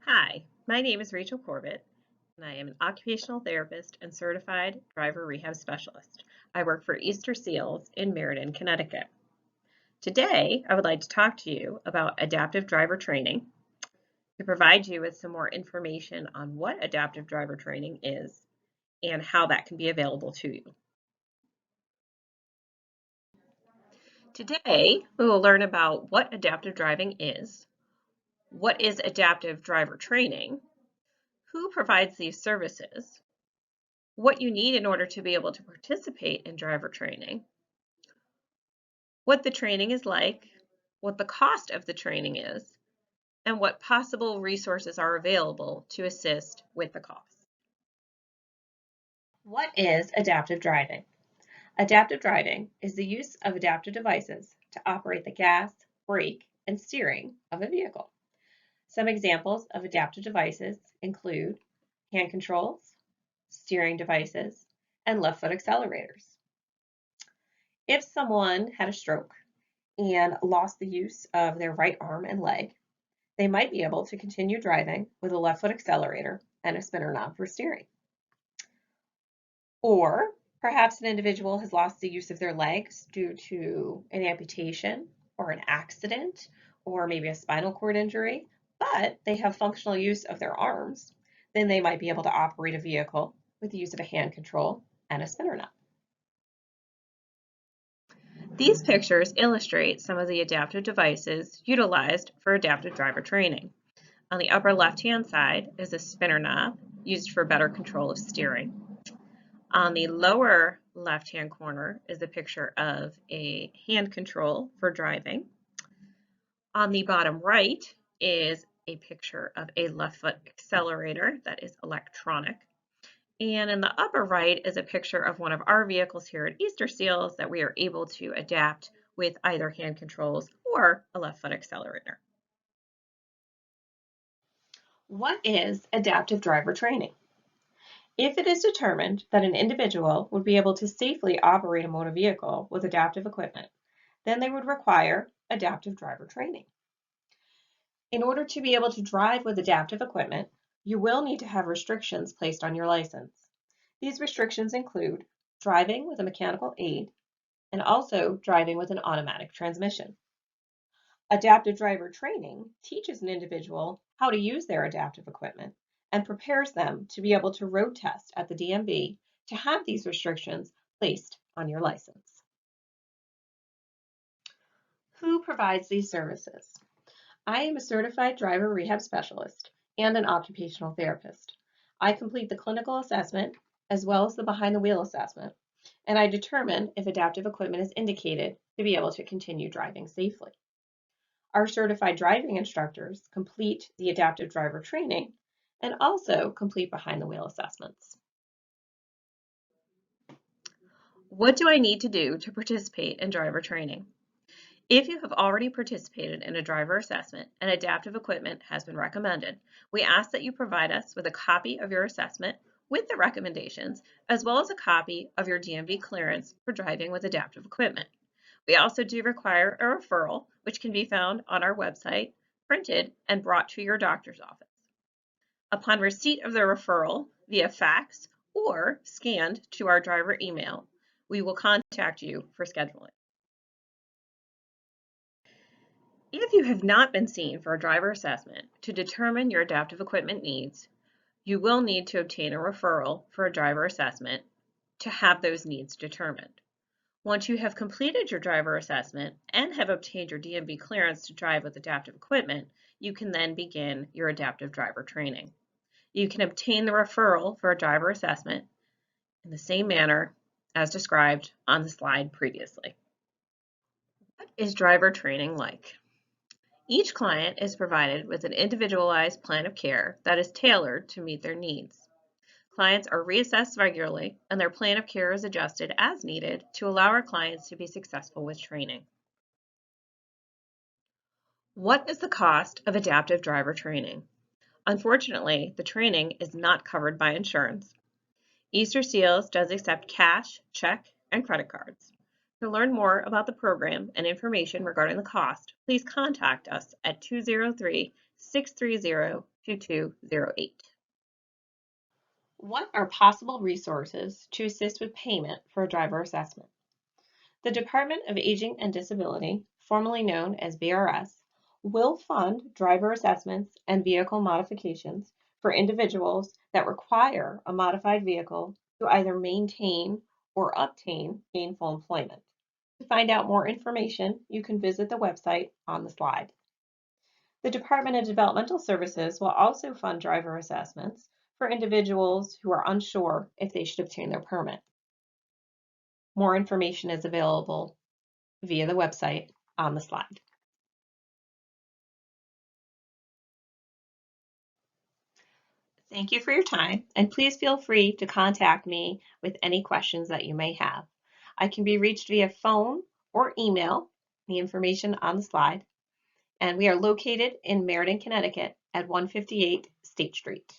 Hi, my name is Rachel Corbett, and I am an occupational therapist and certified driver rehab specialist. I work for Easter Seals in Meriden, Connecticut. Today, I would like to talk to you about adaptive driver training to provide you with some more information on what adaptive driver training is and how that can be available to you. Today, we will learn about what adaptive driving is, what is adaptive driver training, who provides these services, what you need in order to be able to participate in driver training, what the training is like, what the cost of the training is, and what possible resources are available to assist with the cost. What is adaptive driving? Adaptive driving is the use of adaptive devices to operate the gas, brake, and steering of a vehicle. Some examples of adaptive devices include hand controls, steering devices, and left foot accelerators. If someone had a stroke and lost the use of their right arm and leg, they might be able to continue driving with a left foot accelerator and a spinner knob for steering. Or perhaps an individual has lost the use of their legs due to an amputation or an accident or maybe a spinal cord injury, but they have functional use of their arms. Then they might be able to operate a vehicle with the use of a hand control and a spinner knob. These pictures illustrate some of the adaptive devices utilized for adaptive driver training. On the upper left-hand side is a spinner knob used for better control of steering. On the lower left-hand corner is a picture of a hand control for driving. On the bottom right is a picture of a left foot accelerator that is electronic. And in the upper right is a picture of one of our vehicles here at Easter Seals that we are able to adapt with either hand controls or a left foot accelerator. What is adaptive driver training? If it is determined that an individual would be able to safely operate a motor vehicle with adaptive equipment, then they would require adaptive driver training. In order to be able to drive with adaptive equipment, you will need to have restrictions placed on your license. These restrictions include driving with a mechanical aid and also driving with an automatic transmission. Adaptive driver training teaches an individual how to use their adaptive equipment and prepares them to be able to road test at the DMV to have these restrictions placed on your license. Who provides these services? I am a certified driver rehab specialist and an occupational therapist. I complete the clinical assessment as well as the behind the wheel assessment, and I determine if adaptive equipment is indicated to be able to continue driving safely. Our certified driving instructors complete the adaptive driver training and also complete behind the wheel assessments. What do I need to do to participate in driver training? If you have already participated in a driver assessment and adaptive equipment has been recommended, we ask that you provide us with a copy of your assessment with the recommendations, as well as a copy of your DMV clearance for driving with adaptive equipment. We also do require a referral, which can be found on our website, printed and brought to your doctor's office. Upon receipt of the referral via fax or scanned to our driver email, we will contact you for scheduling. If you have not been seen for a driver assessment to determine your adaptive equipment needs, you will need to obtain a referral for a driver assessment to have those needs determined. Once you have completed your driver assessment and have obtained your DMV clearance to drive with adaptive equipment, you can then begin your adaptive driver training. You can obtain the referral for a driver assessment in the same manner as described on the slide previously. What is driver training like? Each client is provided with an individualized plan of care that is tailored to meet their needs. Clients are reassessed regularly, and their plan of care is adjusted as needed to allow our clients to be successful with training. What is the cost of adaptive driver training? Unfortunately, the training is not covered by insurance. Easter Seals does accept cash, check, and credit cards. To learn more about the program and information regarding the cost, please contact us at 630-2208. What are possible resources to assist with payment for a driver assessment? The Department of Aging and Disability, formerly known as VRS, will fund driver assessments and vehicle modifications for individuals that require a modified vehicle to either maintain or obtain gainful employment. To find out more information, you can visit the website on the slide. The Department of Developmental Services will also fund driver assessments for individuals who are unsure if they should obtain their permit. More information is available via the website on the slide. Thank you for your time, and please feel free to contact me with any questions that you may have. I can be reached via phone or email, the information on the slide, and we are located in Meriden, Connecticut at 158 State Street.